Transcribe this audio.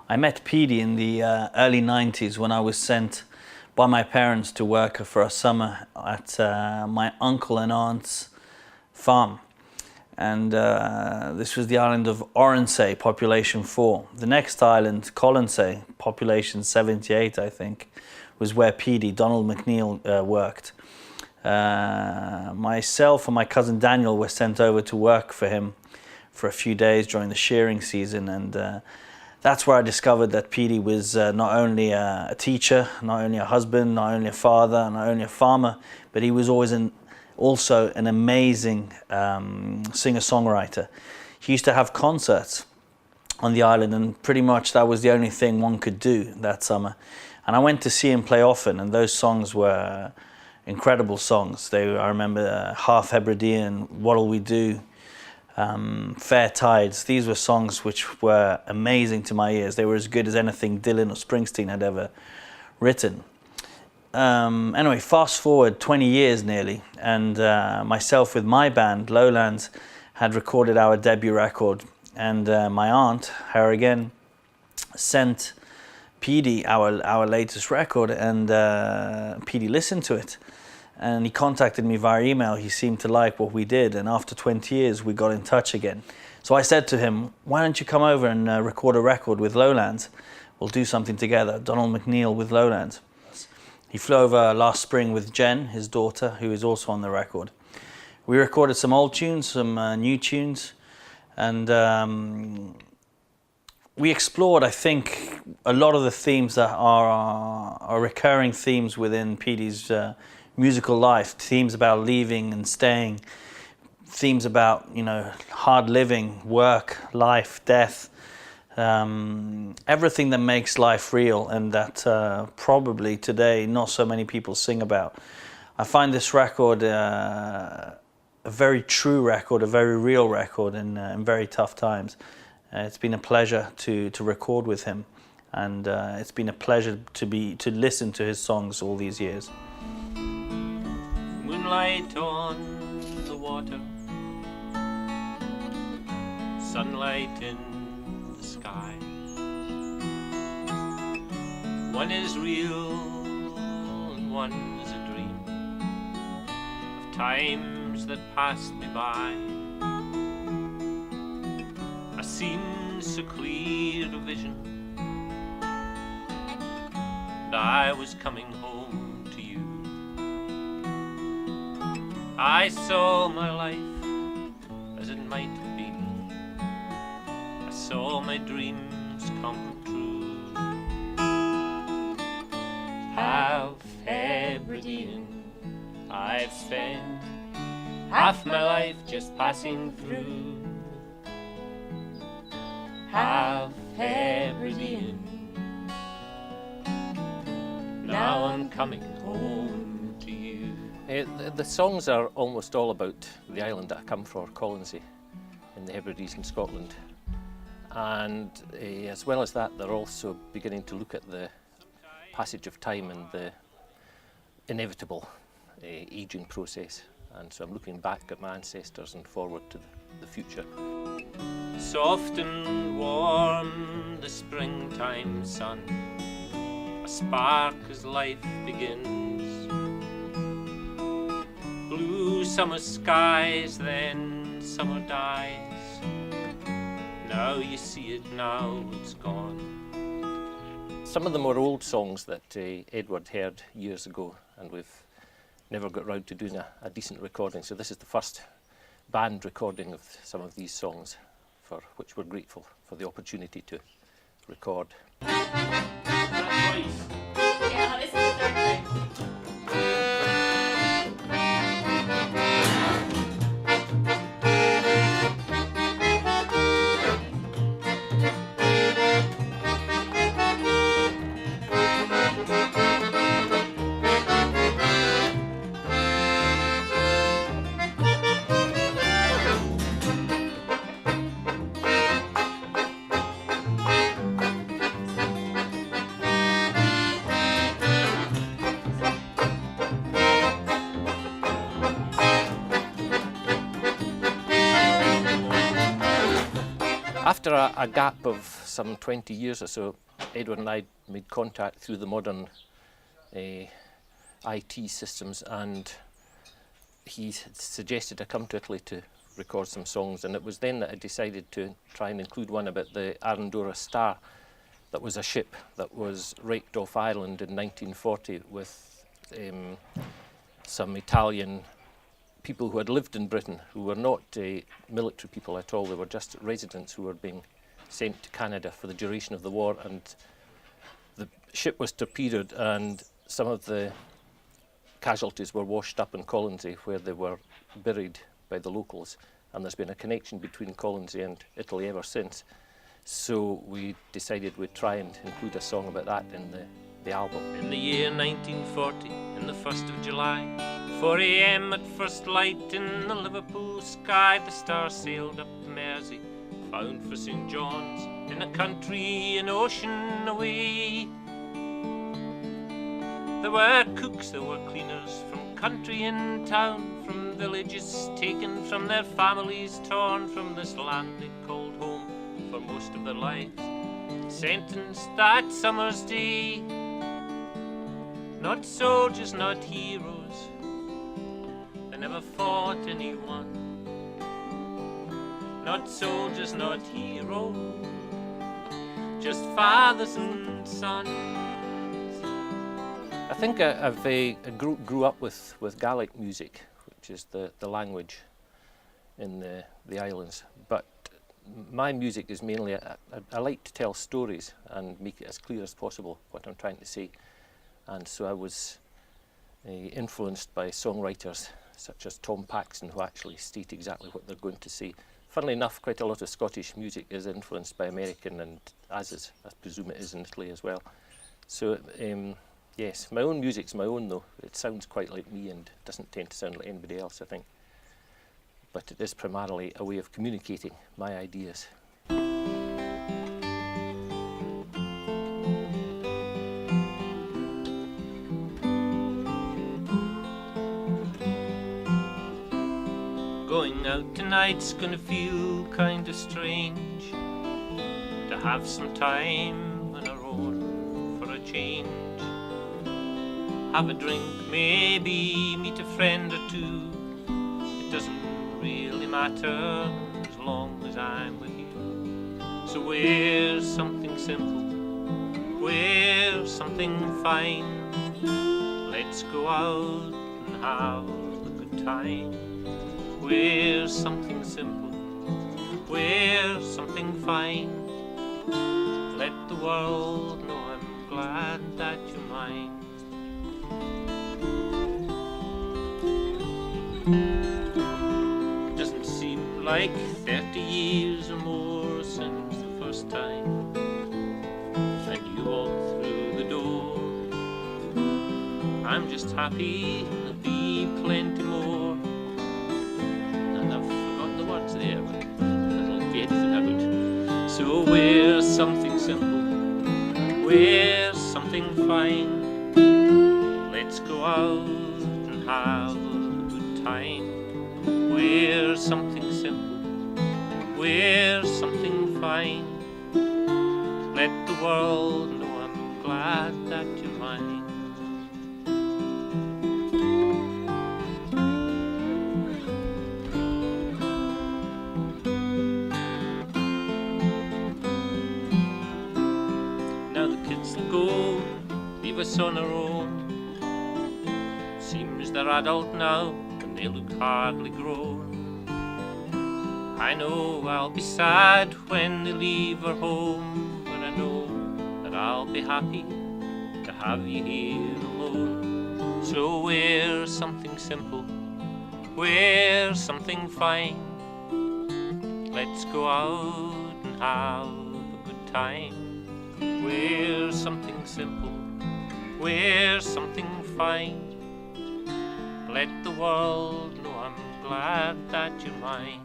I met Petey in the early 90s when I was sent by my parents to work for a summer at my uncle and aunt's farm. And this was the island of Oronsay, population 4. The next island, Colonsay, population 78, I think, was where Petey, Donald McNeill, worked. Myself and my cousin Daniel were sent over to work for him for a few days during the shearing season, and that's where I discovered that Petey was not only a teacher, not only a husband, not only a father, not only a farmer, but he was always also an amazing singer-songwriter. He used to have concerts on the island, and pretty much that was the only thing one could do that summer. And I went to see him play often, and those songs were incredible songs. I remember Half Hebridean, What'll We Do, Fair Tides. These were songs which were amazing to my ears. They were as good as anything Dylan or Springsteen had ever written. Anyway, fast forward 20 years nearly, and myself with my band, Lowlands, had recorded our debut record, and my aunt, her again, sent Petey our latest record, and Petey listened to it. And he contacted me via email. He seemed to like what we did, and after 20 years we got in touch again. So I said to him, why don't you come over and record a record with Lowlands? We'll do something together, Donald McNeill with Lowlands. He flew over last spring with Jen, his daughter, who is also on the record. We recorded some old tunes, some new tunes, and we explored, I think, a lot of the themes that are recurring themes within Petey's musical life, themes about leaving and staying, themes about, hard living, work, life, death, everything that makes life real, and that probably today not so many people sing about. I find this record a very true record, a very real record in very tough times. It's been a pleasure to record with him, and it's been a pleasure to listen to his songs all these years. Moonlight on the water, sunlight in the sky. One is real and one is a dream of times that passed me by. I seemed so clear a vision, and I was coming home. I saw my life as it might have been. I saw my dreams come true. Half Hebridean, I've spent half my life just passing through. Half Hebridean, now I'm coming home. The songs are almost all about the island that I come from, Colonsay, in the Hebrides in Scotland. And as well as that, they're also beginning to look at the passage of time and the inevitable ageing process. And so I'm looking back at my ancestors and forward to the future. Soft and warm, the springtime sun, a spark as life begins. Blue summer skies, then summer dies. Now you see it, now it's gone. Some of them are old songs that Edward heard years ago, and we've never got round to doing a decent recording. So this is the first band recording of some of these songs, for which we're grateful for the opportunity to record. Yeah, this is the third time. After a gap of some 20 years or so, Edward and I made contact through the modern IT systems, and he suggested I come to Italy to record some songs, and it was then that I decided to try and include one about the Arandura Star. That was a ship that was wrecked off Ireland in 1940 with some Italian people who had lived in Britain, who were not military people at all. They were just residents who were being sent to Canada for the duration of the war, and the ship was torpedoed, and some of the casualties were washed up in Colonsay, where they were buried by the locals, and there's been a connection between Colonsay and Italy ever since. So we decided we'd try and include a song about that in the album. In the year 1940, in the 1st of July, 4 a.m. at first light in the Liverpool sky, the star sailed up the Mersey, bound for St. John's, in a country and ocean away. There were cooks, there were cleaners, from country and town, from villages taken, from their families torn, from this land they called home for most of their lives, sentenced that summer's day. Not soldiers, not heroes, they never fought anyone. Not soldiers, not heroes, just fathers and sons. I think I grew up with Gaelic music, which is the language in the islands, but my music is mainly, I like to tell stories and make it as clear as possible what I'm trying to say. And so I was influenced by songwriters such as Tom Paxton, who actually state exactly what they're going to say. Funnily enough, quite a lot of Scottish music is influenced by American, and I presume it is in Italy as well. So yes, my own music's my own though. It sounds quite like me and doesn't tend to sound like anybody else, I think. But it is primarily a way of communicating my ideas. Going out tonight's gonna feel kind of strange, to have some time on our own for a change. Have a drink, maybe meet a friend or two. It doesn't really matter as long as I'm with you. So wear something simple, wear something fine. Let's go out and have a good time. Wear something simple, wear something fine. Let the world know I'm glad that you're mine. Doesn't seem like 30 years or more since the first time and you walked through the door. I'm just happy there'll be plenty more. And I've forgotten the words there, but that'll be edited out. So wear something simple, wear something fine. Let's go out and have a good time. Wear something simple, wear something fine. Let the world know I'm glad that you're mine. Now the kids will go, leave us on our own. Seems they're adult now, and they look hardly grown. I know I'll be sad when they leave our home, but I know that I'll be happy to have you here alone. So wear something simple, wear something fine. Let's go out and have a good time. Wear something simple, wear something fine. Let the world know I'm glad that you're mine.